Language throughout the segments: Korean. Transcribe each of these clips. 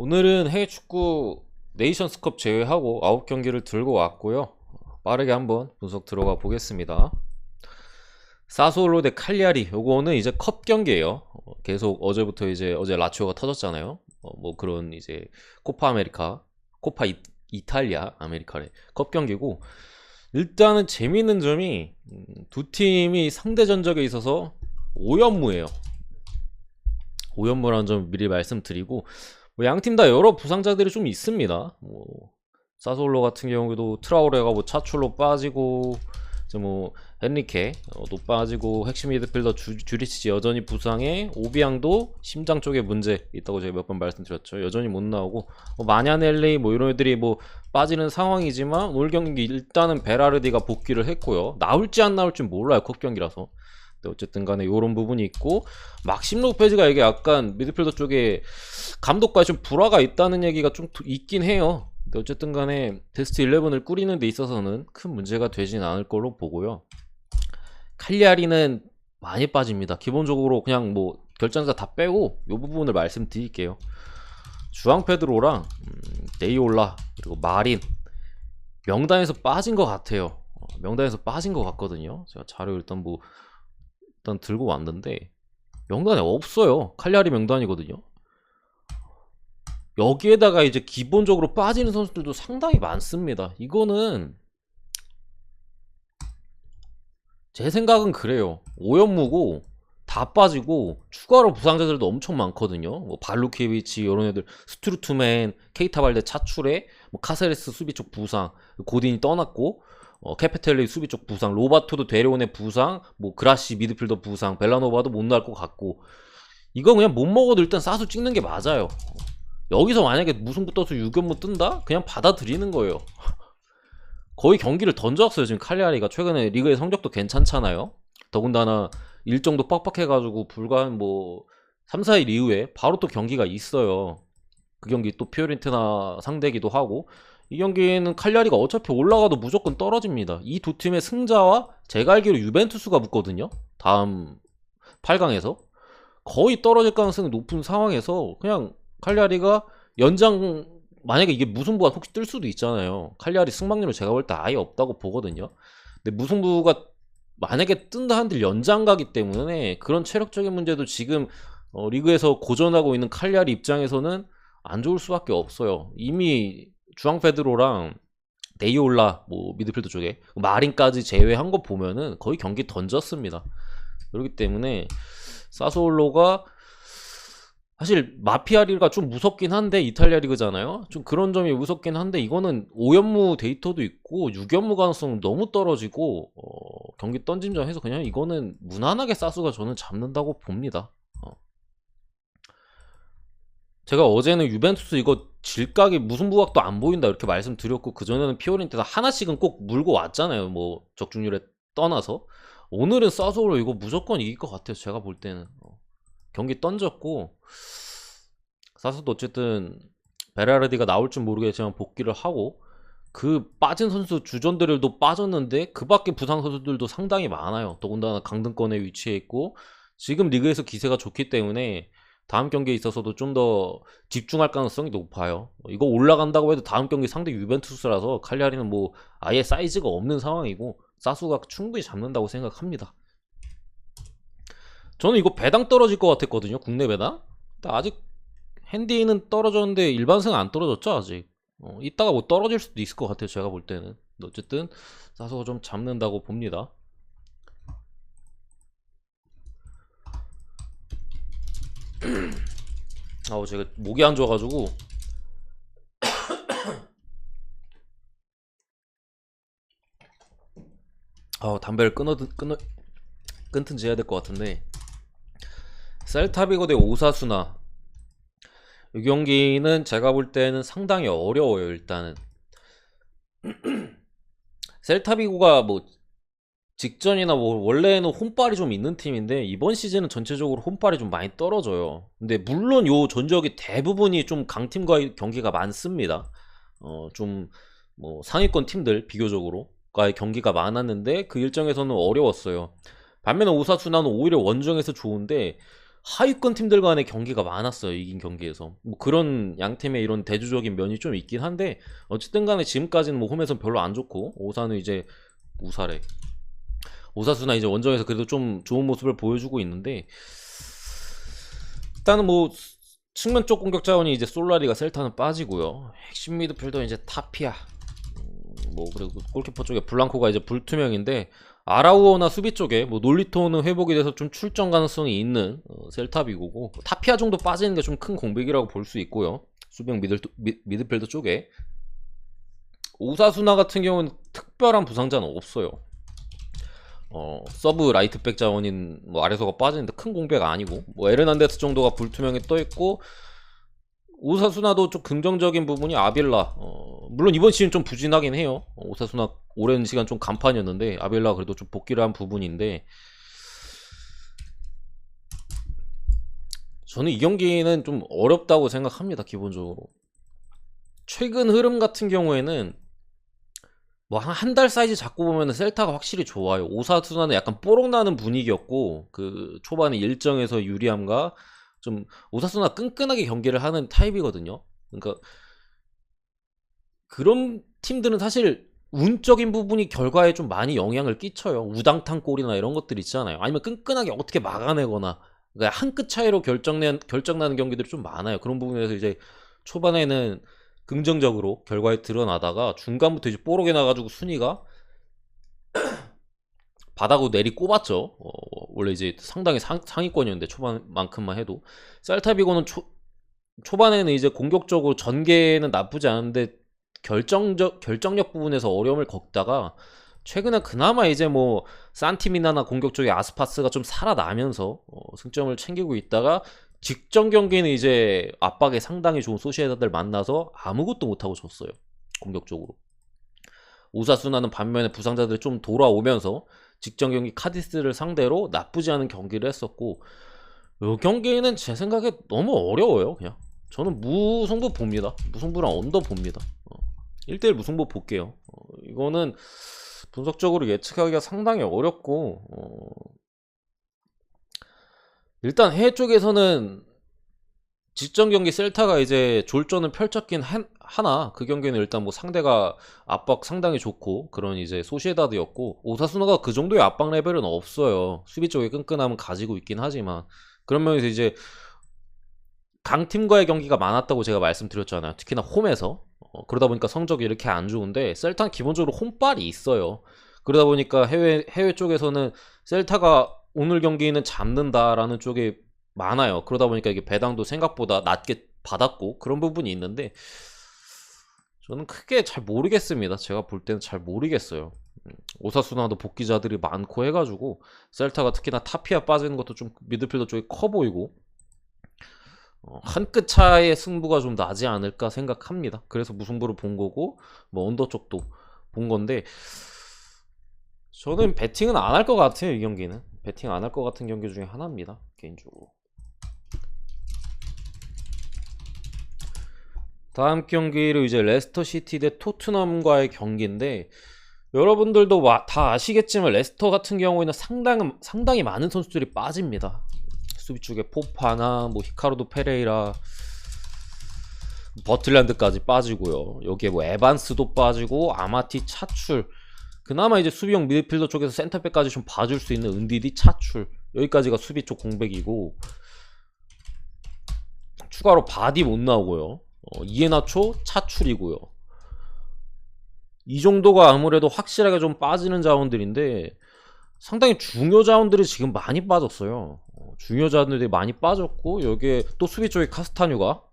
오늘은 해외 축구 네이션스컵 제외하고 9경기를 들고 왔고요. 빠르게 한번 분석 들어가 보겠습니다. 사소올로 대 칼리아리, 요거는 이제 컵 경기예요. 계속 어제부터 이제 어제 라치오가 터졌잖아요. 뭐 그런 이제 코파 아메리카, 코파 이탈리아 아메리카의 컵 경기고, 일단은 재미있는 점이 두 팀이 상대 전적에 있어서 5연무예요. 5연무라는 점 미리 말씀드리고, 뭐 양팀 다 여러 부상자들이 좀 있습니다. 뭐 사솔로 같은 경우도 트라우레가 뭐 차출로 빠지고, 이제 뭐 헨리케 도 빠지고, 핵심 미드필더 주리치지 여전히 부상에, 오비앙도 심장 쪽에 문제 있다고 제가 몇 번 말씀드렸죠. 여전히 못 나오고, 뭐 마냐넬리 뭐 이런 애들이 뭐 빠지는 상황이지만, 오늘 경기 일단은 베라르디가 복귀를 했고요. 나올지 안 나올지 몰라요, 컵 경기라서. 근데 어쨌든 간에 이런 부분이 있고, 막심 로페즈가 이게 약간 미드필더 쪽에 감독과 좀 불화가 있다는 얘기가 좀 있긴 해요. 근데 어쨌든 간에 베스트 11을 꾸리는 데 있어서는 큰 문제가 되진 않을 걸로 보고요. 칼리아리는 많이 빠집니다. 기본적으로 그냥 뭐 결정자 다 빼고 이 부분을 말씀드릴게요. 주앙 페드로랑 데이올라 그리고 마린, 명단에서 빠진 것 같아요. 명단에서 빠진 것 같거든요. 제가 자료 일단 들고 왔는데 명단에 없어요. 칼리아리 명단이거든요. 여기에다가 이제 기본적으로 빠지는 선수들도 상당히 많습니다. 이거는 제 생각은 그래요. 오연무고 다 빠지고 추가로 부상자들도 엄청 많거든요. 뭐 발루케비치 이런 애들, 스투르투맨, 케이타 발데 차출에, 뭐 카세레스 수비 쪽 부상, 고딘이 떠났고, 캐페텔리 수비 쪽 부상, 로바토도 데려온의 부상, 뭐 그라시 미드필더 부상, 벨라노바도 못 나올 것 같고, 이거 그냥 못 먹어도 일단 싸서 찍는 게 맞아요. 여기서 만약에 무승부 떠서 6연무 뜬다? 그냥 받아들이는 거예요. 거의 경기를 던져왔어요. 지금 칼리아리가 최근에 리그의 성적도 괜찮잖아요. 더군다나 일정도 빡빡해가지고 불과 뭐 3, 4일 이후에 바로 또 경기가 있어요. 그 경기 또 피오렌티나 상대기도 하고, 이 경기는 칼리아리가 어차피 올라가도 무조건 떨어집니다. 이 두 팀의 승자와 제가 알기로 유벤투스가 붙거든요. 다음 8강에서 거의 떨어질 가능성이 높은 상황에서 그냥 칼리아리가 연장, 만약에 이게 무승부가 혹시 뜰 수도 있잖아요. 칼리아리 승방률은 제가 볼 때 아예 없다고 보거든요. 근데 무승부가 만약에 뜬다 한들 연장 가기 때문에 그런 체력적인 문제도 지금 리그에서 고전하고 있는 칼리아리 입장에서는 안 좋을 수밖에 없어요. 이미 주앙 페드로랑 데이올라 뭐 미드필더 쪽에 마린까지 제외한 거 보면은 거의 경기 던졌습니다. 그렇기 때문에 사소올로가 사실 마피아리가 좀 무섭긴 한데, 이탈리아 리그잖아요. 좀 그런 점이 무섭긴 한데, 이거는 5연무 데이터도 있고 6연무 가능성 너무 떨어지고, 경기 던짐전해서 그냥 이거는 무난하게 사수가 저는 잡는다고 봅니다. 제가 어제는 유벤투스 이거 질각이 무승부각도 안 보인다 이렇게 말씀드렸고, 그전에는 피오렌티나 하나씩은 꼭 물고 왔잖아요. 뭐 적중률에 떠나서. 오늘은 사소로 이거 무조건 이길 것 같아요. 제가 볼 때는. 경기 던졌고, 사수도 어쨌든 베라르디가 나올 줄 모르겠지만 복귀를 하고, 그 빠진 선수 주전들도 빠졌는데 그 밖에 부상 선수들도 상당히 많아요. 더군다나 강등권에 위치해 있고, 지금 리그에서 기세가 좋기 때문에 다음 경기에 있어서도 좀 더 집중할 가능성이 높아요. 이거 올라간다고 해도 다음 경기 상대 유벤투스라서 칼리아리는 뭐 아예 사이즈가 없는 상황이고, 사수가 충분히 잡는다고 생각합니다. 저는 이거 배당 떨어질 것 같았거든요. 국내 배당. 근데 아직 핸디는 떨어졌는데 일반승은 안 떨어졌죠 아직. 이따가 뭐 떨어질 수도 있을 것 같아요. 제가 볼 때는. 어쨌든 사서가 좀 잡는다고 봅니다. 제가 목이 안 좋아가지고 담배를 끊든지 해야 될 것 같은데, 셀타비고 대 오사수나, 이 경기는 제가 볼 때는 상당히 어려워요. 일단은 셀타비고가 뭐 직전이나 뭐 원래는 홈빨이 좀 있는 팀인데, 이번 시즌은 전체적으로 홈빨이 좀 많이 떨어져요. 근데 물론 요 전적이 대부분이 좀 강팀과의 경기가 많습니다. 좀 뭐 상위권 팀들 비교적으로과의 경기가 많았는데 그 일정에서는 어려웠어요. 반면에 오사수나는 오히려 원정에서 좋은데, 하위권 팀들 간의 경기가 많았어요. 이긴 경기에서. 뭐 그런 양팀의 이런 대조적인 면이 좀 있긴 한데 어쨌든 간에 지금까지는 뭐 홈에선 별로 안 좋고 오사는 이제 우사래. 오사수나 이제 원정에서 그래도 좀 좋은 모습을 보여주고 있는데 일단은 뭐 측면 쪽 공격 자원이 이제 솔라리가 셀타는 빠지고요. 핵심 미드필더 이제 타피아 뭐 그리고 골키퍼 쪽에 블랑코가 이제 불투명인데 아라우어나 수비 쪽에 뭐 놀리토는 회복이 돼서 좀 출전 가능성이 있는 셀타비고고 타피아 정도 빠지는 게 좀 큰 공백이라고 볼 수 있고요. 수비형 미드필더 쪽에 오사수나 같은 경우는 특별한 부상자는 없어요. 서브 라이트백 자원인 뭐 아레소가 빠지는데 큰 공백 아니고 뭐 에르난데스 정도가 불투명에 떠 있고 오사수나도 좀 긍정적인 부분이 아빌라. 물론 이번 시즌 좀 부진하긴 해요. 오사수나 오랜 시간 좀 간판이었는데 아빌라 그래도 좀 복귀를 한 부분인데 저는 이 경기는 좀 어렵다고 생각합니다. 기본적으로 최근 흐름 같은 경우에는 뭐 한 달 사이즈 잡고 보면 셀타가 확실히 좋아요. 오사수나는 약간 뽀록나는 분위기였고 그 초반에 일정에서 유리함과 좀 오사수나 끈끈하게 경기를 하는 타입이거든요. 그러니까 그런 팀들은 사실 운적인 부분이 결과에 좀 많이 영향을 끼쳐요. 우당탕 골이나 이런 것들 있잖아요. 아니면 끈끈하게 어떻게 막아내거나 그러니까 한 끗 차이로 결정나는 경기들이 좀 많아요. 그런 부분에서 이제 초반에는 긍정적으로 결과에 드러나다가 중간부터 이제 뽀록에 나가지고 순위가 바닥으로 내리 꼽았죠. 원래 이제 상당히 상위권이었는데 초반만큼만 해도 셀타비고는 초반에는 이제 공격적으로 전개는 나쁘지 않은데 결정력 부분에서 어려움을 겪다가 최근에 그나마 이제 뭐 산티미나나 공격 쪽에 아스파스가 좀 살아나면서 승점을 챙기고 있다가 직전 경기는 이제 압박에 상당히 좋은 소시에다들 만나서 아무것도 못하고 졌어요. 공격적으로. 오사수나는 반면에 부상자들이 좀 돌아오면서 직전 경기 카디스를 상대로 나쁘지 않은 경기를 했었고 이 경기는 제 생각에 너무 어려워요. 그냥 저는 무승부 봅니다. 무승부랑 언더 봅니다. 1대1 무승부 볼게요. 이거는 분석적으로 예측하기가 상당히 어렵고 일단 해외 쪽에서는 직전 경기 셀타가 이제 졸전을 펼쳤긴 하나 그 경기는 일단 뭐 상대가 압박 상당히 좋고 그런 이제 소시에다드였고 오사수나가 그 정도의 압박 레벨은 없어요. 수비 쪽에 끈끈함은 가지고 있긴 하지만 그런 면에서 이제 강팀과의 경기가 많았다고 제가 말씀드렸잖아요. 특히나 홈에서 그러다 보니까 성적이 이렇게 안 좋은데 셀타는 기본적으로 홈빨이 있어요. 그러다 보니까 해외 쪽에서는 셀타가 오늘 경기는 잡는다라는 쪽에 많아요. 그러다 보니까 이게 배당도 생각보다 낮게 받았고 그런 부분이 있는데 저는 크게 잘 모르겠습니다. 제가 볼 때는 잘 모르겠어요. 오사수나도 복귀자들이 많고 해가지고 셀타가 특히나 타피아 빠지는 것도 좀 미드필더 쪽이 커 보이고 한 끗 차이의 승부가 좀 나지 않을까 생각합니다. 그래서 무승부를 본 거고 뭐 언더 쪽도 본 건데 저는 배팅은 안 할 것 같아요. 이 경기는 배팅 안 할 것 같은 경기 중에 하나입니다. 개인적으로. 다음 경기를 이제 레스터 시티 대 토트넘과의 경기인데 여러분들도 다 아시겠지만 레스터 같은 경우에는 상당히 많은 선수들이 빠집니다. 수비 쪽에 포파나 뭐 히카르도 페레이라 버틀랜드까지 빠지고요. 여기에 뭐 에반스도 빠지고 아마티 차출 그나마 이제 수비형 미드필더 쪽에서 센터백까지 좀 봐줄 수 있는 은디디 차출 여기까지가 수비 쪽 공백이고 추가로 바디 못 나오고요. 이에나초 차출이고요. 이 정도가 아무래도 확실하게 좀 빠지는 자원들인데 상당히 중요 자원들이 지금 많이 빠졌어요. 중요 자원들이 많이 빠졌고 여기에 또 수비 쪽에 카스타뉴가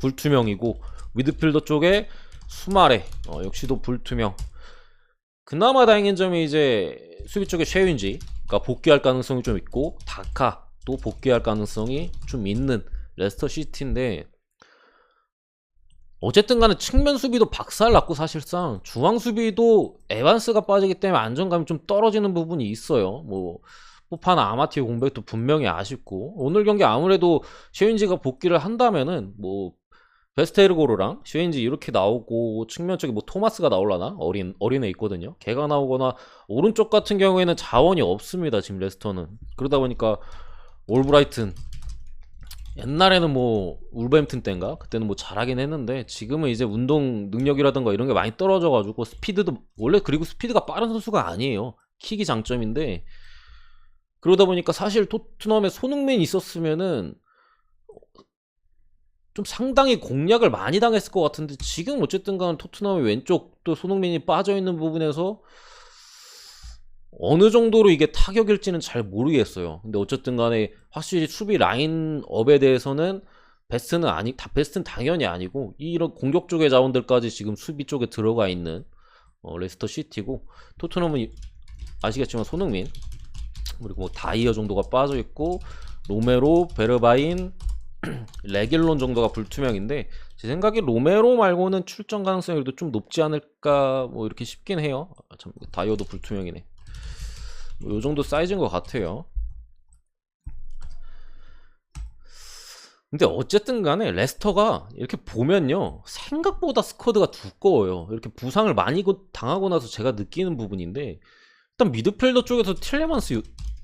불투명이고 미드필더 쪽에 수마레 역시도 불투명. 그나마 다행인 점이 이제 수비 쪽에 쉐윈지가 복귀할 가능성이 좀 있고 다카 또 복귀할 가능성이 좀 있는 레스터 시티인데 어쨌든 간에 측면 수비도 박살났고 사실상 중앙 수비도 에반스가 빠지기 때문에 안정감이 좀 떨어지는 부분이 있어요. 뭐 포파나 아마티의 공백도 분명히 아쉽고 오늘 경기 아무래도 쉐윈지가 복귀를 한다면은 뭐 베스테르고르랑 슈엔지 이렇게 나오고 측면 쪽에 뭐 토마스가 나올라나? 어린애 있거든요. 걔가 나오거나 오른쪽 같은 경우에는 자원이 없습니다. 지금 레스터는. 그러다 보니까 올브라이튼 옛날에는 뭐 울버햄튼 때인가? 그때는 뭐 잘하긴 했는데 지금은 이제 운동 능력이라든가 이런 게 많이 떨어져가지고 스피드도 원래 그리고 스피드가 빠른 선수가 아니에요. 킥이 장점인데 그러다 보니까 사실 토트넘에 손흥민이 있었으면은 좀 상당히 공략을 많이 당했을 것 같은데 지금 어쨌든 간 토트넘의 왼쪽 또 손흥민이 빠져있는 부분에서 어느 정도로 이게 타격일지는 잘 모르겠어요. 근데 어쨌든 간에 확실히 수비 라인업에 대해서는 베스트는 당연히 아니고 이런 공격 쪽의 자원들까지 지금 수비 쪽에 들어가 있는 레스터 시티고 토트넘은 아시겠지만 손흥민 그리고 뭐 다이어 정도가 빠져 있고 로메로, 베르바인, 레길론 정도가 불투명인데 제 생각에 로메로 말고는 출전 가능성이 그래도 좀 높지 않을까 뭐 이렇게 싶긴 해요. 참 다이어도 불투명이네. 뭐 요정도 사이즈인 것 같아요. 근데 어쨌든 간에 레스터가 이렇게 보면요 생각보다 스쿼드가 두꺼워요. 이렇게 부상을 많이 당하고 나서 제가 느끼는 부분인데 일단 미드필더 쪽에서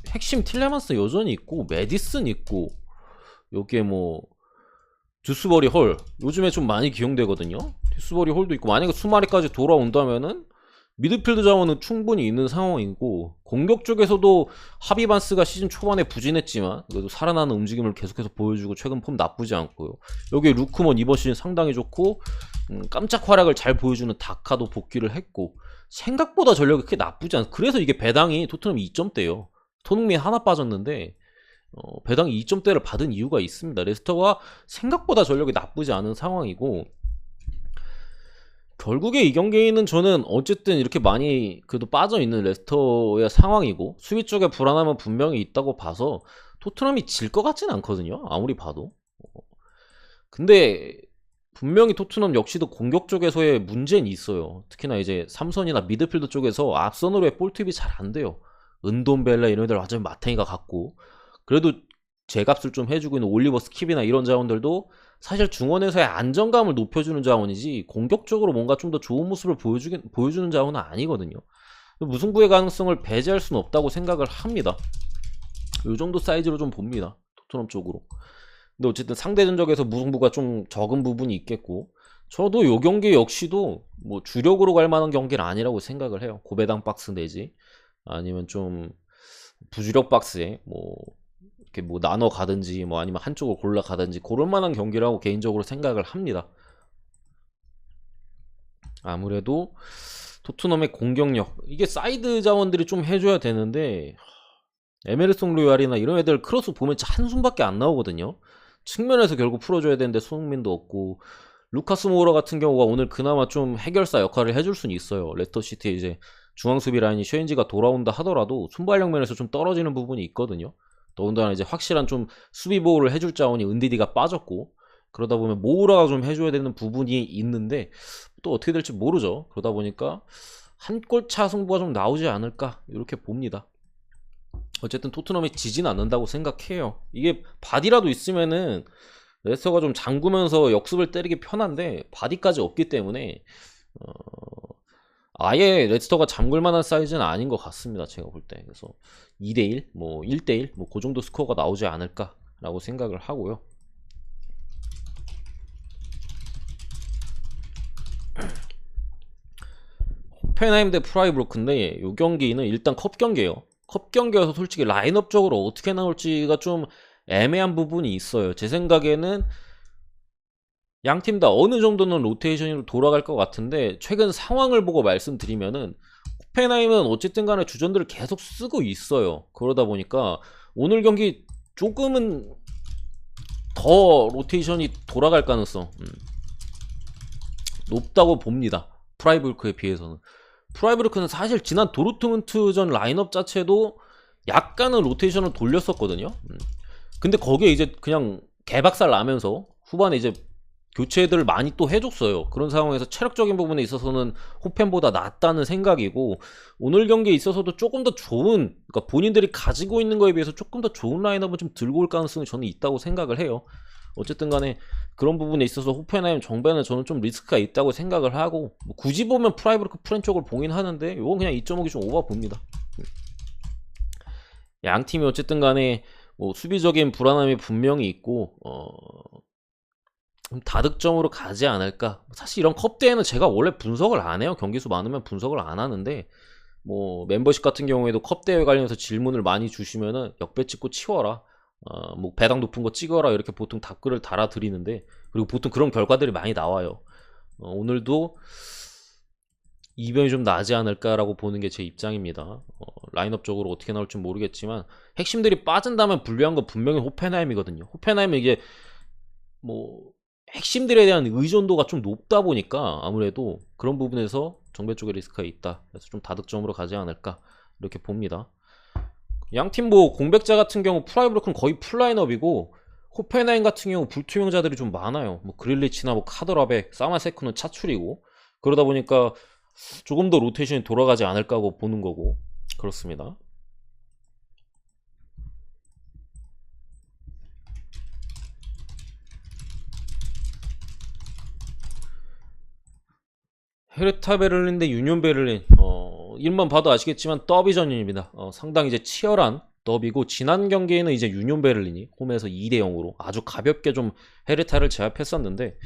핵심 틸레만스 여전히 있고 메디슨 있고 여기에 뭐 듀스버리 홀 요즘에 좀 많이 기용되거든요. 듀스버리 홀도 있고 만약에 수마리까지 돌아온다면은 미드필드 자원은 충분히 있는 상황이고 공격 쪽에서도 하비반스가 시즌 초반에 부진했지만 그래도 살아나는 움직임을 계속해서 보여주고 최근 폼 나쁘지 않고요. 여기에 루크먼 이번 시즌 상당히 좋고 깜짝 활약을 잘 보여주는 다카도 복귀를 했고 생각보다 전력이 그렇게 나쁘지 않아. 그래서 이게 배당이 토트넘 2점대예요. 손흥민 하나 빠졌는데 배당이 2점대를 받은 이유가 있습니다. 레스터가 생각보다 전력이 나쁘지 않은 상황이고 결국에 이 경기는 저는 어쨌든 이렇게 많이 그래도 빠져있는 레스터의 상황이고 수비 쪽에 불안함은 분명히 있다고 봐서 토트넘이 질 것 같진 않거든요. 아무리 봐도. 근데 분명히 토트넘 역시도 공격 쪽에서의 문제는 있어요. 특히나 이제 삼선이나 미드필더 쪽에서 앞선으로의 볼트입이 잘 안 돼요. 은돈벨레 이런 애들 완전 마탱이가 같고 그래도 제값을 좀 해주고 있는 올리버 스킵이나 이런 자원들도 사실 중원에서의 안정감을 높여주는 자원이지 공격적으로 뭔가 좀 더 좋은 모습을 보여주는 자원은 아니거든요. 무승부의 가능성을 배제할 수는 없다고 생각을 합니다. 이 정도 사이즈로 좀 봅니다. 토트넘 쪽으로. 근데 어쨌든 상대 전적에서 무승부가 좀 적은 부분이 있겠고 저도 이 경기 역시도 뭐 주력으로 갈 만한 경기는 아니라고 생각을 해요. 고배당 박스 내지 아니면 좀 부주력 박스에 뭐 이렇게 뭐 나눠 가든지 뭐 아니면 한쪽을 골라 가든지 그럴 만한 경기라고 개인적으로 생각을 합니다. 아무래도 토트넘의 공격력 이게 사이드 자원들이 좀 해줘야 되는데 에메르송 로얄이나 이런 애들 크로스 보면 한숨밖에 안 나오거든요. 측면에서 결국 풀어줘야 되는데 손흥민도 없고 루카스 모우라 같은 경우가 오늘 그나마 좀 해결사 역할을 해줄 수는 있어요. 레스터시티 이제 중앙수비 라인이 쉐인지가 돌아온다 하더라도 순발력 면에서 좀 떨어지는 부분이 있거든요. 더군다나 이제 확실한 좀 수비 보호를 해줄 자원이 은디디가 빠졌고 그러다 보면 모우라가 좀 해줘야 되는 부분이 있는데 또 어떻게 될지 모르죠. 그러다 보니까 한 골차 승부가 좀 나오지 않을까 이렇게 봅니다. 어쨌든 토트넘이 지진 않는다고 생각해요. 이게 바디라도 있으면은 레스터가 좀 잠그면서 역습을 때리기 편한데 바디까지 없기 때문에 아예 레스터가 잠글 만한 사이즈는 아닌 것 같습니다. 제가 볼 때. 그래서 2대1, 뭐 1대1, 뭐 그 정도 스코어가 나오지 않을까라고 생각을 하고요. 호펜하임 대 프라이부르크인데 이 경기는 일단 컵 경기예요. 컵 경기여서 솔직히 라인업적으로 어떻게 나올지가 좀 애매한 부분이 있어요. 제 생각에는 양 팀 다 어느 정도는 로테이션으로 돌아갈 것 같은데 최근 상황을 보고 말씀드리면은 호펜하임은 어쨌든 간에 주전들을 계속 쓰고 있어요. 그러다 보니까 오늘 경기 조금은 더 로테이션이 돌아갈 가능성 높다고 봅니다. 프라이부르크에 비해서는. 프라이부르크는 사실 지난 도르트문트전 라인업 자체도 약간은 로테이션을 돌렸었거든요. 근데 거기에 이제 그냥 개박살 나면서 후반에 이제 교체들을 많이 또 해줬어요. 그런 상황에서 체력적인 부분에 있어서는 호펜보다 낫다는 생각이고 오늘 경기에 있어서도 조금 더 좋은 그러니까 본인들이 가지고 있는 거에 비해서 조금 더 좋은 라인업은 좀 들고 올 가능성이 저는 있다고 생각을 해요. 어쨌든 간에 그런 부분에 있어서 호펜하임 정배는 저는 좀 리스크가 있다고 생각을 하고, 뭐 굳이 보면 프라이브르크 프렌 쪽을 보긴 하는데 이건 그냥 2.5기 좀 오바 봅니다. 양 팀이 어쨌든 간에 뭐 수비적인 불안함이 분명히 있고 다득점으로 가지 않을까. 사실 이런 컵 대회는 제가 원래 분석을 안 해요. 경기 수 많으면 분석을 안 하는데, 뭐 멤버십 같은 경우에도 컵 대회 관련해서 질문을 많이 주시면은 역배 찍고 치워라, 뭐 배당 높은 거 찍어라, 이렇게 보통 답글을 달아드리는데, 그리고 보통 그런 결과들이 많이 나와요. 오늘도 이변이 좀 나지 않을까라고 보는 게 제 입장입니다. 라인업적으로 어떻게 나올지 모르겠지만 핵심들이 빠진다면 불리한 건 분명히 호펜하임이거든요. 호펜하임은 이게 뭐 핵심들에 대한 의존도가 좀 높다 보니까 아무래도 그런 부분에서 정배 쪽에 리스크가 있다. 그래서 좀 다득점으로 가지 않을까 이렇게 봅니다. 양팀 뭐 공백자 같은 경우 프라이브로크는 거의 풀라인업이고, 호펜하임 같은 경우 불투명자들이 좀 많아요. 뭐 그릴리치나 뭐 카드라백, 사마세크는 차출이고, 그러다 보니까 조금 더 로테이션이 돌아가지 않을까 하고 보는 거고, 그렇습니다. 헤르타 베를린 대 유니온 베를린, 이름만 봐도 아시겠지만 더비전입니다. 상당히 이제 치열한 더비고, 지난 경기에는 이제 유니온 베를린이 홈에서 2대 0으로 아주 가볍게 좀 헤르타를 제압했었는데,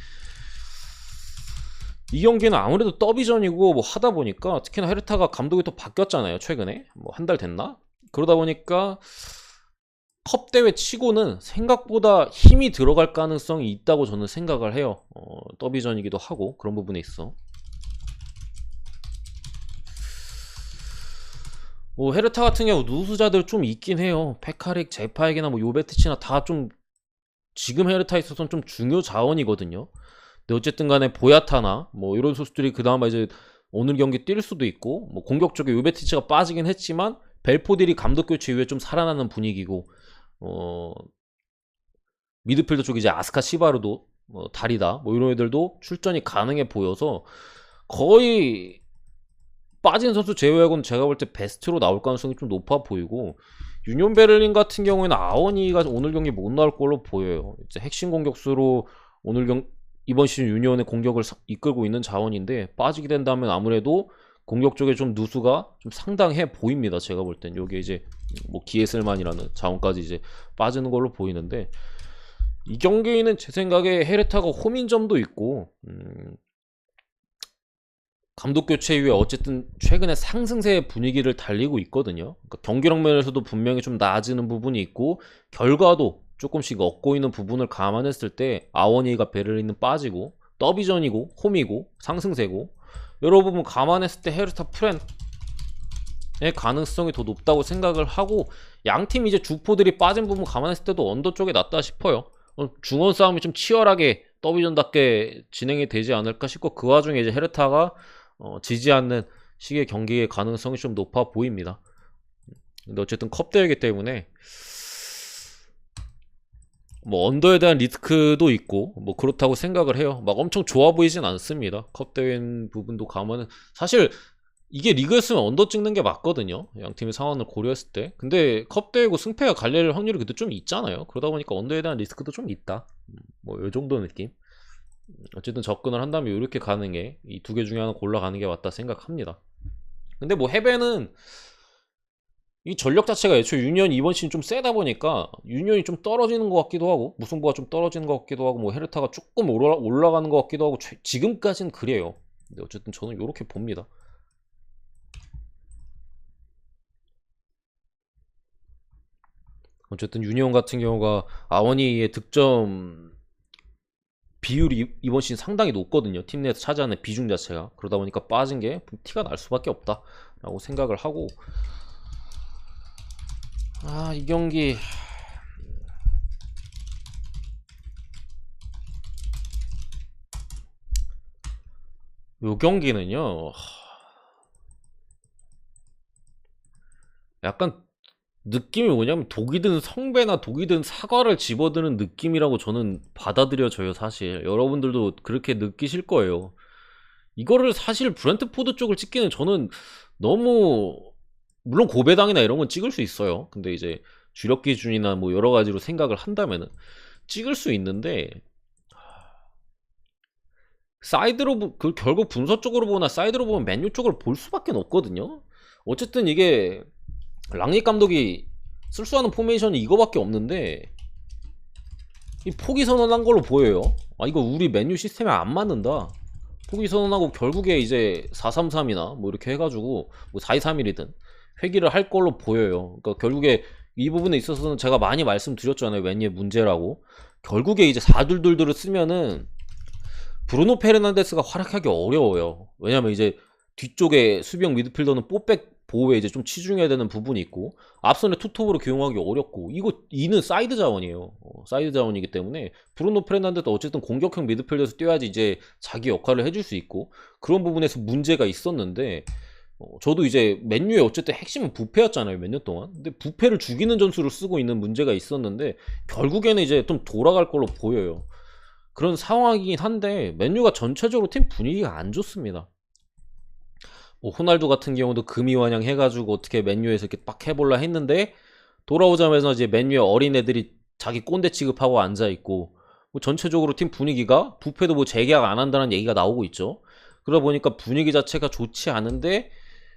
이 경기는 아무래도 더비전이고 뭐 하다 보니까, 특히나 헤르타가 감독이 또 바뀌었잖아요. 최근에 뭐 한 달 됐나? 그러다 보니까 컵 대회 치고는 생각보다 힘이 들어갈 가능성이 있다고 저는 생각을 해요. 더비전이기도 하고 그런 부분에 있어. 뭐 헤르타 같은 경우 누수자들 좀 있긴 해요. 페카릭, 제파에게나 뭐 요베티치나 다 좀 지금 헤르타에 있어서는 좀 중요 자원이거든요. 근데 어쨌든 간에 보야타나 뭐 이런 선수들이 그나마 이제 오늘 경기 뛸 수도 있고, 뭐 공격 쪽에 요베티치가 빠지긴 했지만 벨포딜이 감독 교체 이후에 좀 살아나는 분위기고, 미드필더 쪽에 이제 아스카 시바르도, 다리다 뭐 이런 애들도 출전이 가능해 보여서 거의 빠진 선수 제외하고는 제가 볼 때 베스트로 나올 가능성이 좀 높아 보이고, 유니온 베를린 같은 경우에는 아오니가 오늘 경기 못 나올 걸로 보여요. 이제 핵심 공격수로 이번 시즌 유니온의 공격을 이끌고 있는 자원인데, 빠지게 된다면 아무래도 공격 쪽에 좀 누수가 좀 상당해 보입니다. 제가 볼 땐 여기에 이제 뭐 기에슬만이라는 자원까지 이제 빠지는 걸로 보이는데, 이 경기는 제 생각에 헤르타가 홈인 점도 있고, 감독 교체 이후에 어쨌든 최근에 상승세 분위기를 달리고 있거든요. 그러니까 경기력 면에서도 분명히 좀 나아지는 부분이 있고, 결과도 조금씩 얻고 있는 부분을 감안했을 때 아워니가 베를린은 빠지고 더비전이고 홈이고 상승세고, 여러 부분 감안했을 때 헤르타 프렌의 가능성이 더 높다고 생각을 하고, 양팀 이제 주포들이 빠진 부분 감안했을 때도 언더 쪽에 낫다 싶어요. 중원 싸움이 좀 치열하게 더비전답게 진행이 되지 않을까 싶고, 그 와중에 이제 헤르타가 지지 않는 식의 경기의 가능성이 좀 높아 보입니다. 근데 어쨌든 컵 대회이기 때문에 뭐 언더에 대한 리스크도 있고 뭐 그렇다고 생각을 해요. 막 엄청 좋아 보이진 않습니다. 컵 대회 부분도 가면은 사실 이게 리그였으면 언더 찍는 게 맞거든요. 양 팀의 상황을 고려했을 때. 근데 컵 대회고 승패가 갈릴 확률이 그때 좀 있잖아요. 그러다 보니까 언더에 대한 리스크도 좀 있다. 뭐 이 정도 느낌. 어쨌든 접근을 한다면 이렇게 가는 게, 이 두 개 중에 하나 골라가는 게 맞다 생각합니다. 근데 뭐 해배는 이 전력 자체가 애초에 유니언이 이번 시즌 좀 세다 보니까 유니언이 좀 떨어지는 것 같기도 하고, 무승부가 좀 떨어지는 것 같기도 하고, 뭐 헤르타가 조금 올라가는 것 같기도 하고, 지금까지는 그래요. 근데 어쨌든 저는 이렇게 봅니다. 어쨌든 유니온 같은 경우가 아워니의 득점 비율이 이번 시즌 상당히 높거든요. 팀 내에서 차지하는 비중 자체가. 그러다 보니까 빠진 게 티가 날 수밖에 없다라고 생각을 하고, 이 경기 요 경기는요, 약간 느낌이 뭐냐면 독이 든 성배나 독이 든 사과를 집어드는 느낌이라고 저는 받아들여져요. 사실 여러분들도 그렇게 느끼실 거예요. 이거를 사실 브렌트포드 쪽을 찍기는 저는 너무, 물론 고배당이나 이런 건 찍을 수 있어요. 근데 이제 주력 기준이나 뭐 여러 가지로 생각을 한다면은, 찍을 수 있는데 사이드로 결국 분석적으로 보나 사이드로 보면 맨유 쪽을 볼 수밖에 없거든요. 어쨌든 이게 랑닉 감독이 쓸수하는 포메이션이 이거밖에 없는데 이 포기 선언한 걸로 보여요. 아 이거 우리 맨유 시스템에 안 맞는다. 포기 선언하고 결국에 이제 433이나 뭐 이렇게 해가지고 뭐 4231이든 회귀를 할 걸로 보여요. 그러니까 결국에 이 부분에 있어서는 제가 많이 말씀드렸잖아요. 맨유의 문제라고. 결국에 이제 422를 쓰면은 브루노 페르난데스가 활약하기 어려워요. 왜냐면 이제 뒤쪽에 수비형 미드필더는 뽀백 보호에 이제 좀 치중해야 되는 부분이 있고 앞선에 투톱으로 기용하기 어렵고 이는 사이드 자원이에요. 사이드 자원이기 때문에 브루노 페르난데도 어쨌든 공격형 미드필더에서 뛰어야지 이제 자기 역할을 해줄 수 있고 그런 부분에서 문제가 있었는데 저도 이제 맨유의 어쨌든 핵심은 부패였잖아요. 몇 년 동안. 근데 부패를 죽이는 전술을 쓰고 있는 문제가 있었는데 결국에는 이제 좀 돌아갈 걸로 보여요. 그런 상황이긴 한데 맨유가 전체적으로 팀 분위기가 안 좋습니다. 뭐 호날두 같은 경우도 금이환영 해가지고 어떻게 맨유에서 이렇게 딱 해볼라 했는데 돌아오자마자 이제 맨유의 어린애들이 자기 꼰대 취급하고 앉아있고 뭐 전체적으로 팀 분위기가 부패도 뭐 재계약 안 한다는 얘기가 나오고 있죠. 그러다 보니까 분위기 자체가 좋지 않은데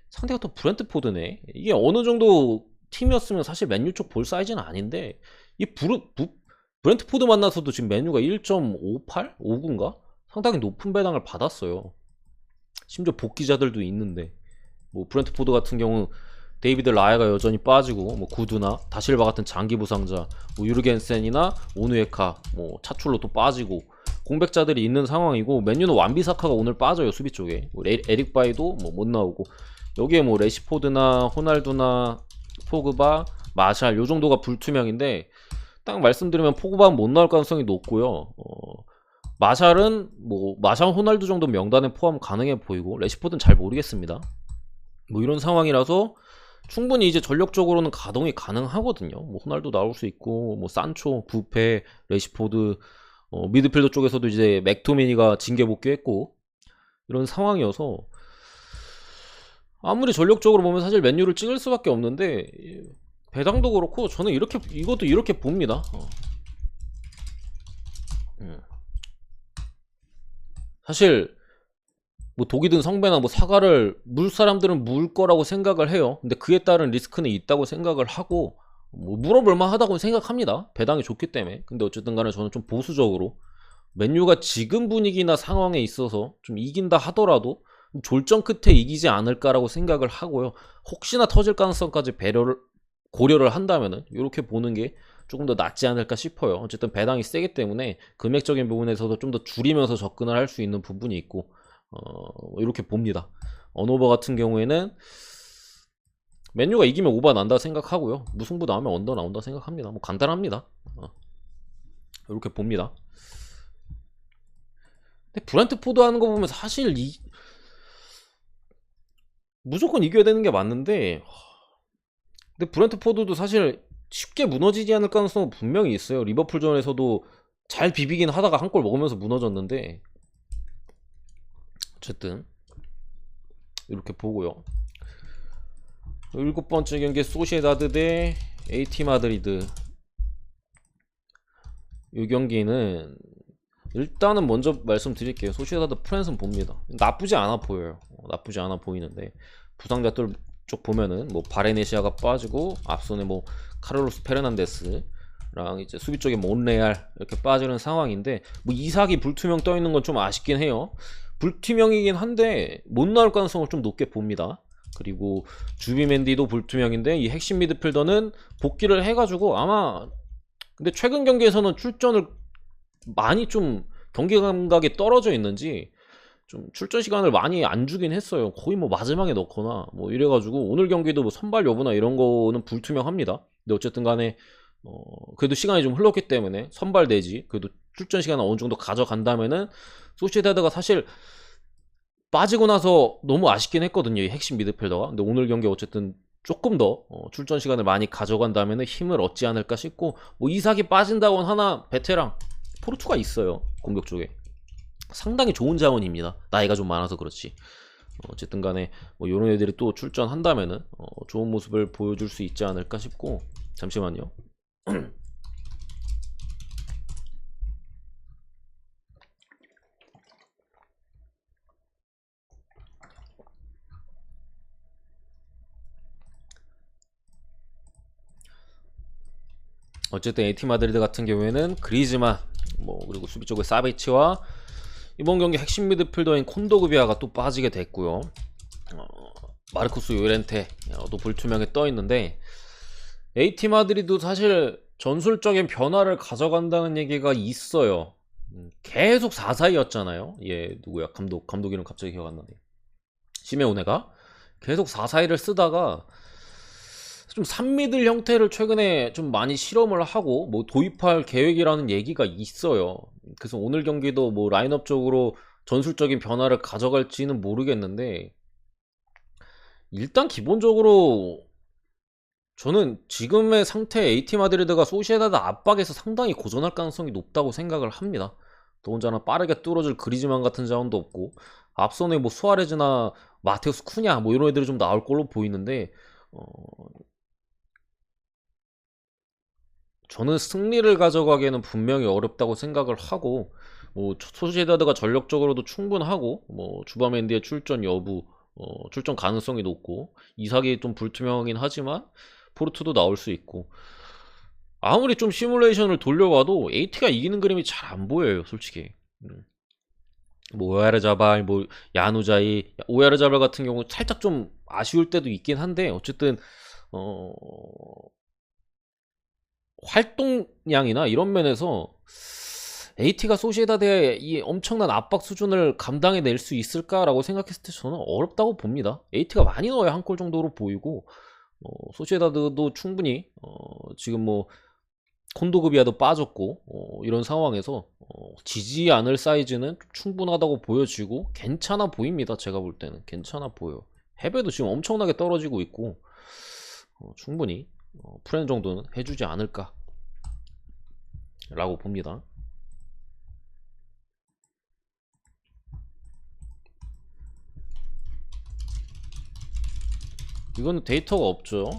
상대가 또 브렌트포드네. 이게 어느 정도 팀이었으면 사실 맨유 쪽 볼 사이즈는 아닌데 이 브렌트포드 만나서도 지금 맨유가 1.58? 5구인가? 상당히 높은 배당을 받았어요. 심지어 복귀자들도 있는데 뭐 브렌트포드 같은 경우 데이비드 라야가 여전히 빠지고 뭐 구두나 다실바 같은 장기 부상자 뭐 유르겐센이나 오누에카 뭐 차출로 또 빠지고 공백자들이 있는 상황이고 맨유는 완비사카가 오늘 빠져요. 수비 쪽에 뭐 에릭 바이도 뭐 못 나오고 여기에 뭐 레시포드나 호날두나 포그바 마샬 요 정도가 불투명인데 딱 말씀드리면 포그바는 못 나올 가능성이 높고요. 마샬은 뭐 마샬 호날두 정도 명단에 포함 가능해 보이고 레시포드는 잘 모르겠습니다. 뭐 이런 상황이라서 충분히 이제 전력적으로는 가동이 가능하거든요. 뭐 호날두 나올 수 있고 뭐 산초, 부페, 레시포드 미드필더 쪽에서도 이제 맥토미니가 징계 복귀했고 이런 상황이어서 아무리 전력적으로 보면 사실 맨유를 찍을 수밖에 없는데 배당도 그렇고 저는 이것도 이렇게 봅니다. 사실 뭐 독이든 성배나 뭐 사과를 물 사람들은 물 거라고 생각을 해요. 근데 그에 따른 리스크는 있다고 생각을 하고 뭐 물어볼만 하다고 생각합니다. 배당이 좋기 때문에. 근데 어쨌든 간에 저는 좀 보수적으로 맨유가 지금 분위기나 상황에 있어서 좀 이긴다 하더라도 졸전 끝에 이기지 않을까라고 생각을 하고요. 혹시나 터질 가능성까지 고려를 한다면은 이렇게 보는 게 조금 더 낫지 않을까 싶어요. 어쨌든 배당이 세기 때문에 금액적인 부분에서도 좀 더 줄이면서 접근을 할 수 있는 부분이 있고 이렇게 봅니다. 언오버 같은 경우에는 맨유가 이기면 오버 난다 생각하고요. 무승부 나오면 언더 나온다 생각합니다. 뭐 간단합니다. 이렇게 봅니다. 근데 브렌트포드 하는 거 보면 사실 무조건 이겨야 되는 게 맞는데 근데 브렌트포드도 사실 쉽게 무너지지 않을 가능성은 분명히 있어요. 리버풀전에서도 잘 비비긴 하다가 한 골 먹으면서 무너졌는데 어쨌든 이렇게 보고요. 7번째 경기 소시에다드 대 AT 마드리드. 이 경기는 일단은 먼저 말씀드릴게요. 소시에다드 프랜스는 봅니다. 나쁘지 않아 보여요. 나쁘지 않아 보이는데 부상자들 쪽 보면은 뭐 바레네시아가 빠지고 앞선에 뭐 카를로스 페르난데스랑 이제 수비 쪽에 몬레알 이렇게 빠지는 상황인데 뭐 이삭이 불투명 떠 있는 건 좀 아쉽긴 해요. 불투명이긴 한데 못 나올 가능성을 좀 높게 봅니다. 그리고 주비맨디도 불투명인데 이 핵심 미드필더는 복귀를 해가지고 아마 근데 최근 경기에서는 출전을 많이 좀 경기 감각이 떨어져 있는지 좀 출전 시간을 많이 안 주긴 했어요. 거의 뭐 마지막에 넣거나 뭐 이래가지고 오늘 경기도 뭐 선발 여부나 이런 거는 불투명합니다. 근데 어쨌든 간에 그래도 시간이 좀 흘렀기 때문에 선발 내지 그래도 출전 시간을 어느 정도 가져간다면은 소시에다드가 사실 빠지고 나서 너무 아쉽긴 했거든요. 이 핵심 미드필더가. 근데 오늘 경기 어쨌든 조금 더 출전 시간을 많이 가져간다면 힘을 얻지 않을까 싶고 뭐 이삭이 빠진다고는 하나 베테랑 포르투가 있어요. 공격 쪽에. 상당히 좋은 자원입니다. 나이가 좀 많아서 그렇지. 어쨌든 간에 뭐 이런 애들이 또 출전한다면은 좋은 모습을 보여줄 수 있지 않을까 싶고 잠시만요. 어쨌든 에티 마드리드 같은 경우에는 그리즈만 그리고 수비 쪽에 사비치와 이번 경기 핵심 미드필더인 콘도그비아가 또 빠지게 됐고요. 마르코스 요렌테도 불투명에 떠 있는데 에티 마드리드도 사실 전술적인 변화를 가져간다는 얘기가 있어요. 계속 4-4-2였잖아요. 누구야? 감독 이름 갑자기 기억 안 나네. 시메오네가 계속 4-4-2를 쓰다가 좀 3미들 형태를 최근에 좀 많이 실험을 하고 도입할 계획이라는 얘기가 있어요. 그래서 오늘 경기도 라인업적으로 전술적인 변화를 가져갈지는 모르겠는데 일단 기본적으로 저는 지금의 상태 에이티 마드리드가 소시에다드 압박에서 상당히 고전할 가능성이 높다고 생각을 합니다. 더군다나 빠르게 뚫어줄 그리즈만 같은 자원도 없고 앞선에 수아레즈나 마테우스 쿠냐 이런 애들이 좀 나올 걸로 보이는데 저는 승리를 가져가기에는 분명히 어렵다고 생각을 하고 소시에다드가 전력적으로도 충분하고 주바멘디의 출전 여부 출전 가능성이 높고 이삭이 좀 불투명하긴 하지만 포르투도 나올 수 있고 아무리 좀 시뮬레이션을 돌려봐도 AT가 이기는 그림이 잘 안 보여요 솔직히. 오야르자발 야누자이 오야르자발 같은 경우 살짝 좀 아쉬울 때도 있긴 한데 어쨌든 활동량이나 이런 면에서 AT가 소시에다드의 이 엄청난 압박 수준을 감당해낼 수 있을까라고 생각했을 때 저는 어렵다고 봅니다. AT가 많이 넣어야 한 골 정도로 보이고 소시에다드도 충분히 지금 콘도그비아도 빠졌고 이런 상황에서 지지 않을 사이즈는 충분하다고 보여지고 괜찮아 보입니다. 제가 볼 때는 괜찮아 보여. 해배도 지금 엄청나게 떨어지고 있고 충분히 프렌 정도는 해주지 않을까 라고 봅니다. 이거는 데이터가 없죠.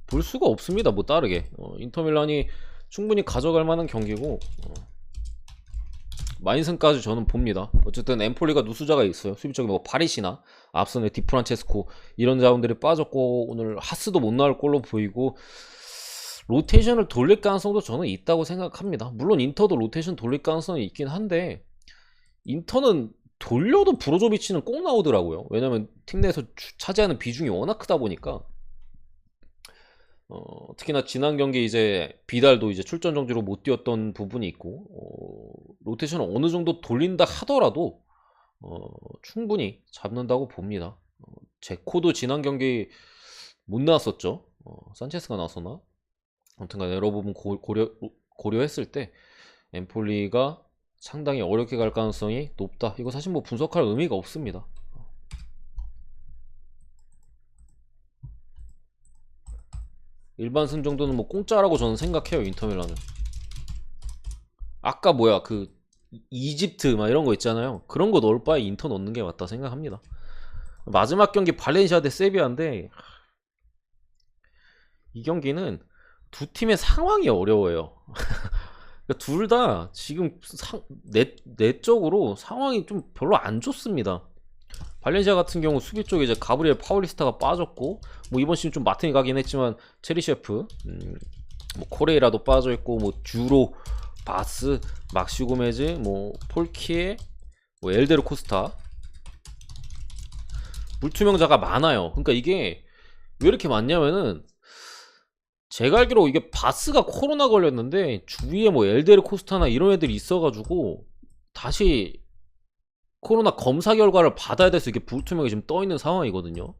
볼 수가 없습니다. 다르게 인터밀란이 충분히 가져갈 만한 경기고 마인슨까지 저는 봅니다. 어쨌든 엠폴리가 누수자가 있어요. 수비적인 파리시나 앞선에 디프란체스코 이런 자원들이 빠졌고 오늘 하스도 못 나올 걸로 보이고 로테이션을 돌릴 가능성도 저는 있다고 생각합니다. 물론 인터도 로테이션 돌릴 가능성이 있긴 한데 인터는 돌려도 브로조비치는 꼭 나오더라고요. 왜냐면 팀 내에서 차지하는 비중이 워낙 크다 보니까 특히나 지난 경기 이제 비달도 이제 출전 정지로 못 뛰었던 부분이 있고 로테이션을 어느 정도 돌린다 하더라도 충분히 잡는다고 봅니다. 제코도 지난 경기 못 나왔었죠. 산체스가 나왔었나? 아무튼간에 여러 부분 고려했을 때 엠폴리가 상당히 어렵게 갈 가능성이 높다. 이거 사실 분석할 의미가 없습니다. 일반 승 정도는 공짜라고 저는 생각해요. 인터밀란은 아까 그 이집트 이런 거 있잖아요. 그런 거 넣을 바에 인터 넣는 게 맞다 생각합니다. 마지막 경기 발렌시아 대 세비야인데 이 경기는 두 팀의 상황이 어려워요. 둘 다 지금 내적으로 상황이 좀 별로 안 좋습니다. 발렌시아 같은 경우 수비 쪽에 이제 가브리엘 파울리스타가 빠졌고 이번 시즌 좀 마틴이 가긴 했지만 체리셰프 코레이라도 빠져있고 듀로 바스 막시 고메즈 폴키에 엘데르 코스타 불투명자가 많아요. 그러니까 이게 왜 이렇게 많냐면은 제가 알기로 이게 바스가 코로나 걸렸는데 주위에 엘데르 코스타나 이런 애들이 있어가지고 다시 코로나 검사 결과를 받아야 돼서 이게 불투명이 지금 떠있는 상황이거든요.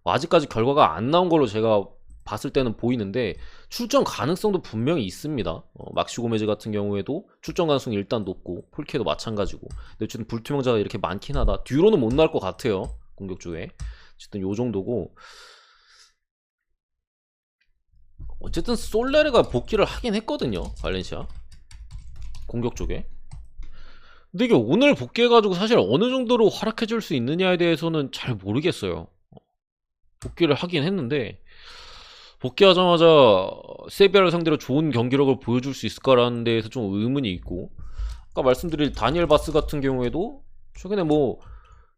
아직까지 결과가 안 나온 걸로 제가 봤을 때는 보이는데 출전 가능성도 분명히 있습니다. 막시 고메즈 같은 경우에도 출전 가능성이 일단 높고 폴키에도 마찬가지고 근데 어쨌든 불투명자가 이렇게 많긴 하다. 듀로는 못 나올 것 같아요. 공격 쪽에 어쨌든 요 정도고 어쨌든 솔레르가 복귀를 하긴 했거든요. 발렌시아 공격 쪽에. 근데 이게 오늘 복귀해가지고 사실 어느 정도로 활약해줄 수 있느냐에 대해서는 잘 모르겠어요. 복귀를 하긴 했는데 복귀하자마자 세비야를 상대로 좋은 경기력을 보여줄 수 있을까라는 데에서 좀 의문이 있고 아까 말씀드린 다니엘 바스 같은 경우에도 최근에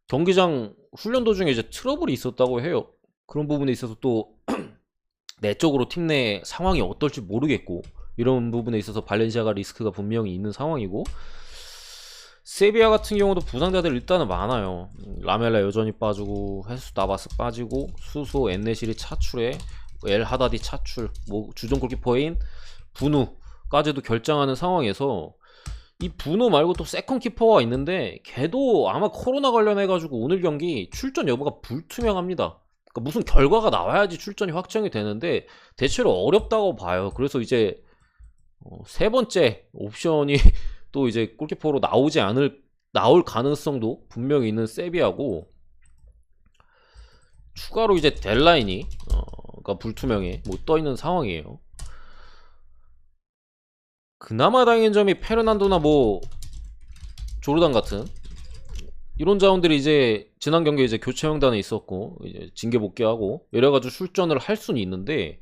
경기장 훈련 도중에 이제 트러블이 있었다고 해요. 그런 부분에 있어서 또 내적으로 팀 내 상황이 어떨지 모르겠고, 이런 부분에 있어서 발렌시아가 리스크가 분명히 있는 상황이고, 세비야 같은 경우도 부상자들 일단은 많아요. 라멜라 여전히 빠지고, 헤수스 나바스 빠지고, 수소 엔네실이 차출에 엘 하다디 차출, 뭐 주전 골키퍼인 부누까지도 결장하는 상황에서, 이 부누 말고 또 세컨 키퍼가 있는데 걔도 아마 코로나 관련해가지고 오늘 경기 출전 여부가 불투명합니다. 그러니까 무슨 결과가 나와야지 출전이 확정이 되는데 대체로 어렵다고 봐요. 그래서 이제 세 번째 옵션이 또 이제 골키퍼로 나올 가능성도 분명히 있는 세비야고, 추가로 이제 델라인이 가 불투명해 뭐 떠있는 상황이에요. 그나마 다행인 점이 페르난도나 뭐 조르단 같은 이런 자원들이 이제 지난 경기에 이제 교체 명단에 있었고, 이제 징계 복귀하고 이래가지고 출전을 할 수는 있는데,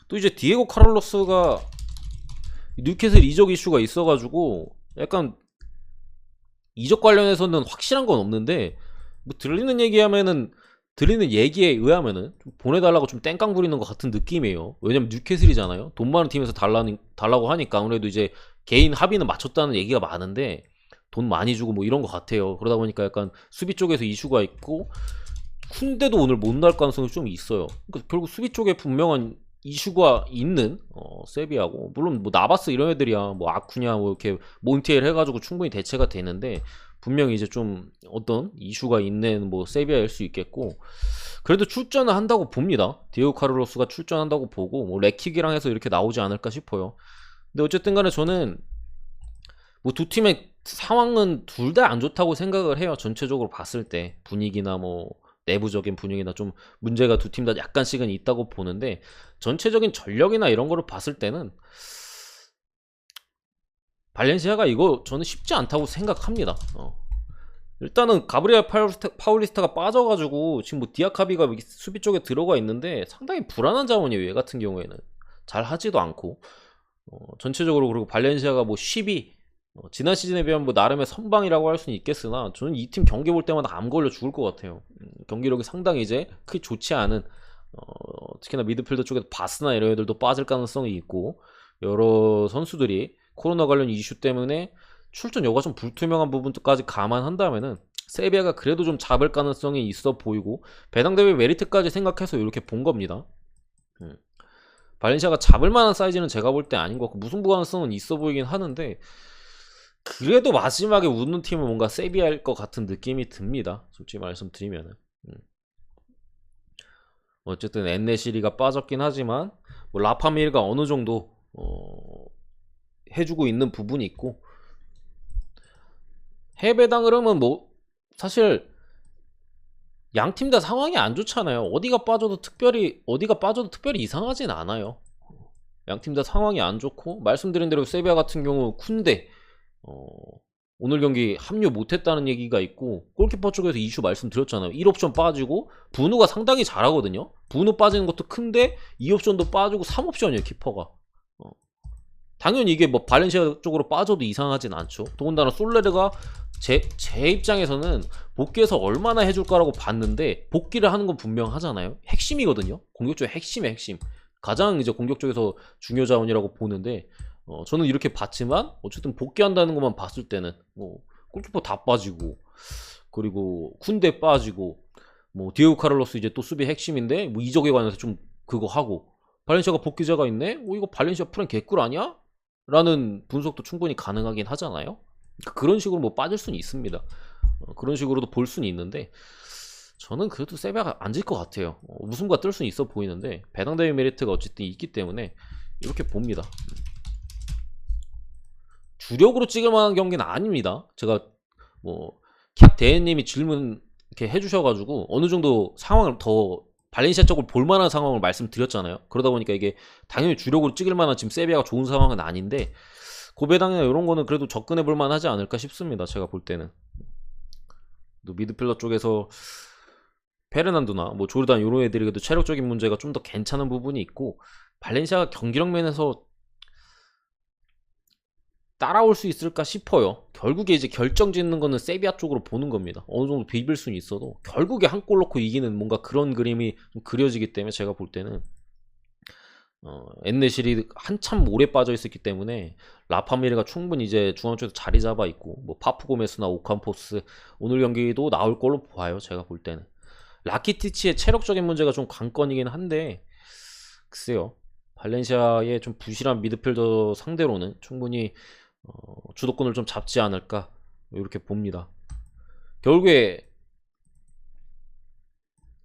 또 이제 디에고 카를로스가 뉴캐슬 이적 이슈가 있어가지고 약간 이적 관련해서는 확실한 건 없는데, 뭐 들리는 얘기에 의하면은 좀 보내달라고 좀 땡깡 부리는 것 같은 느낌이에요. 왜냐면 뉴캐슬이잖아요. 돈 많은 팀에서 달라고 하니까 아무래도 이제 개인 합의는 맞췄다는 얘기가 많은데 돈 많이 주고 뭐 이런 것 같아요. 그러다 보니까 약간 수비 쪽에서 이슈가 있고, 쿤데도 오늘 못 날 가능성이 좀 있어요. 그러니까 결국 수비 쪽에 분명한 이슈가 있는 세비야고, 물론 뭐 나바스 이런 애들이야 뭐 아쿠냐 뭐 이렇게 몬티엘 해가지고 충분히 대체가 되는데, 분명히 이제 좀 어떤 이슈가 있는 뭐 세비야일 수 있겠고, 그래도 출전을 한다고 봅니다. 디에고 카를로스가 출전한다고 보고, 뭐 레킥이랑 해서 이렇게 나오지 않을까 싶어요. 근데 어쨌든 간에 저는 뭐 두 팀의 상황은 둘 다 안 좋다고 생각을 해요. 전체적으로 봤을 때 분위기나 뭐 내부적인 분위기나 좀 문제가 두 팀 다 약간씩은 있다고 보는데, 전체적인 전력이나 이런 거를 봤을 때는 발렌시아가 이거 저는 쉽지 않다고 생각합니다. 일단은 가브리엘 파울리스타가 빠져가지고 지금 뭐 디아카비가 수비 쪽에 들어가 있는데 상당히 불안한 자원이에요. 얘 같은 경우에는 잘 하지도 않고, 전체적으로. 그리고 발렌시아가 뭐 10위, 지난 시즌에 비하면 뭐 나름의 선방이라고 할 수는 있겠으나, 저는 이 팀 경기 볼 때마다 암 걸려 죽을 것 같아요. 경기력이 상당히 이제 크게 좋지 않은, 특히나 미드필더 쪽에서 바스나 이런 애들도 빠질 가능성이 있고, 여러 선수들이 코로나 관련 이슈 때문에 출전 여부가 좀 불투명한 부분까지 감안한다면은 세비야가 그래도 좀 잡을 가능성이 있어 보이고, 배당 대비 메리트까지 생각해서 이렇게 본 겁니다. 발렌시아가 잡을 만한 사이즈는 제가 볼 때 아닌 것 같고, 무승부 가능성은 있어 보이긴 하는데, 그래도 마지막에 웃는 팀은 뭔가 세비야일 것 같은 느낌이 듭니다. 솔직히 말씀드리면은. 어쨌든 엔네시리가 빠졌긴 하지만 뭐 라파밀가 어느 정도 해주고 있는 부분이 있고, 해배당 흐름은 뭐 사실 양 팀 다 상황이 안 좋잖아요. 어디가 빠져도 특별히 이상하진 않아요. 양 팀 다 상황이 안 좋고, 말씀드린 대로 세비야 같은 경우 쿤데 오늘 경기 합류 못했다는 얘기가 있고, 골키퍼 쪽에서 이슈 말씀드렸잖아요. 1옵션 빠지고, 부누가 상당히 잘하거든요. 부누 빠지는 것도 큰데 2옵션도 빠지고 3옵션이에요 키퍼가. 당연히 이게 뭐 발렌시아 쪽으로 빠져도 이상하진 않죠. 더군다나 솔레르가 제 입장에서는 복귀해서 얼마나 해줄까라고 봤는데, 복귀를 하는 건 분명하잖아요. 핵심이거든요. 공격 쪽의 핵심의 핵심, 가장 이제 공격 쪽에서 중요 자원이라고 보는데, 저는 이렇게 봤지만 어쨌든 복귀한다는 것만 봤을 때는 뭐 골키퍼 다 빠지고, 그리고 쿤데 빠지고, 뭐 디에고 카를로스 이제 또 수비 핵심인데 뭐 이적에 관해서 좀 그거 하고, 발렌시아가 복귀자가 있네? 이거 발렌시아 프랭 개꿀 아니야? 라는 분석도 충분히 가능하긴 하잖아요. 그런 식으로 뭐 빠질 수는 있습니다. 그런 식으로도 볼 수는 있는데, 저는 그래도 세비야가 안 질 것 같아요. 우승과 뜰 수는 있어 보이는데, 배당 대비 메리트가 어쨌든 있기 때문에 이렇게 봅니다. 주력으로 찍을 만한 경기는 아닙니다. 제가 뭐 캬 대행님이 질문 이렇게 해주셔가지고 어느 정도 상황을 더 발렌시아 쪽을 볼만한 상황을 말씀드렸잖아요. 그러다 보니까 이게 당연히 주력으로 찍을 만한 지금 세비야가 좋은 상황은 아닌데, 고배당이나 이런 거는 그래도 접근해 볼 만하지 않을까 싶습니다. 제가 볼 때는. 또 미드필더 쪽에서 페르난도나 뭐 조르단 이런 애들이 그래도 체력적인 문제가 좀 더 괜찮은 부분이 있고, 발렌시아가 경기력 면에서 따라올 수 있을까 싶어요. 결국에 이제 결정짓는 거는 세비야 쪽으로 보는 겁니다. 어느 정도 비빌 수는 있어도 결국에 한 골 넣고 이기는 뭔가 그런 그림이 좀 그려지기 때문에 제가 볼 때는 엔네실이 한참 오래 빠져 있었기 때문에 라파미레가 충분히 이제 중앙 쪽에서 자리 잡아 있고 뭐 파프고메스나 오캄포스 오늘 경기도 나올 걸로 봐요. 제가 볼 때는 라키티치의 체력적인 문제가 좀 관건이긴 한데 글쎄요. 발렌시아의 좀 부실한 미드필더 상대로는 충분히 주도권을 좀 잡지 않을까 이렇게 봅니다. 결국에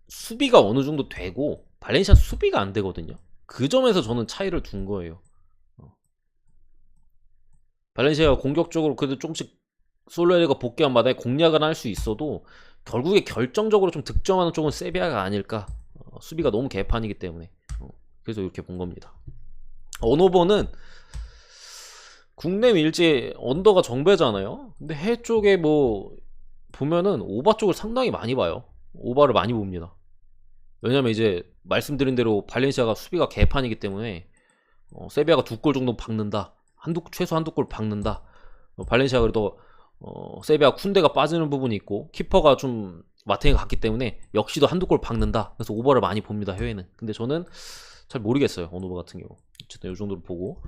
수비가 어느 정도 되고 발렌시아 수비가 안 되거든요. 그 점에서 저는 차이를 둔 거예요. 발렌시아가 공격적으로 그래도 조금씩 솔레르가 복귀한 마당에 공략을 할 수 있어도 결국에 결정적으로 좀 득점하는 쪽은 세비야가 아닐까. 수비가 너무 개판이기 때문에 그래서 이렇게 본 겁니다. 언오버는 국내 일제 언더가 정배잖아요. 근데 해외 쪽에 뭐 보면은 오바 쪽을 상당히 많이 봐요. 오바를 많이 봅니다. 왜냐면 이제 말씀드린 대로 발렌시아가 수비가 개판이기 때문에 세비야가 2골 정도 박는다. 최소 한두 골 박는다. 발렌시아가 그래도 세비야 쿤데가 빠지는 부분이 있고 키퍼가 좀 마테이가 갔기 때문에 역시도 한두 골 박는다. 그래서 오버를 많이 봅니다. 해외는. 근데 저는 잘 모르겠어요. 언오버 같은 경우. 어쨌든 이 정도로 보고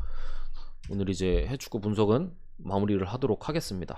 오늘 이제 해축구 분석은 마무리를 하도록 하겠습니다.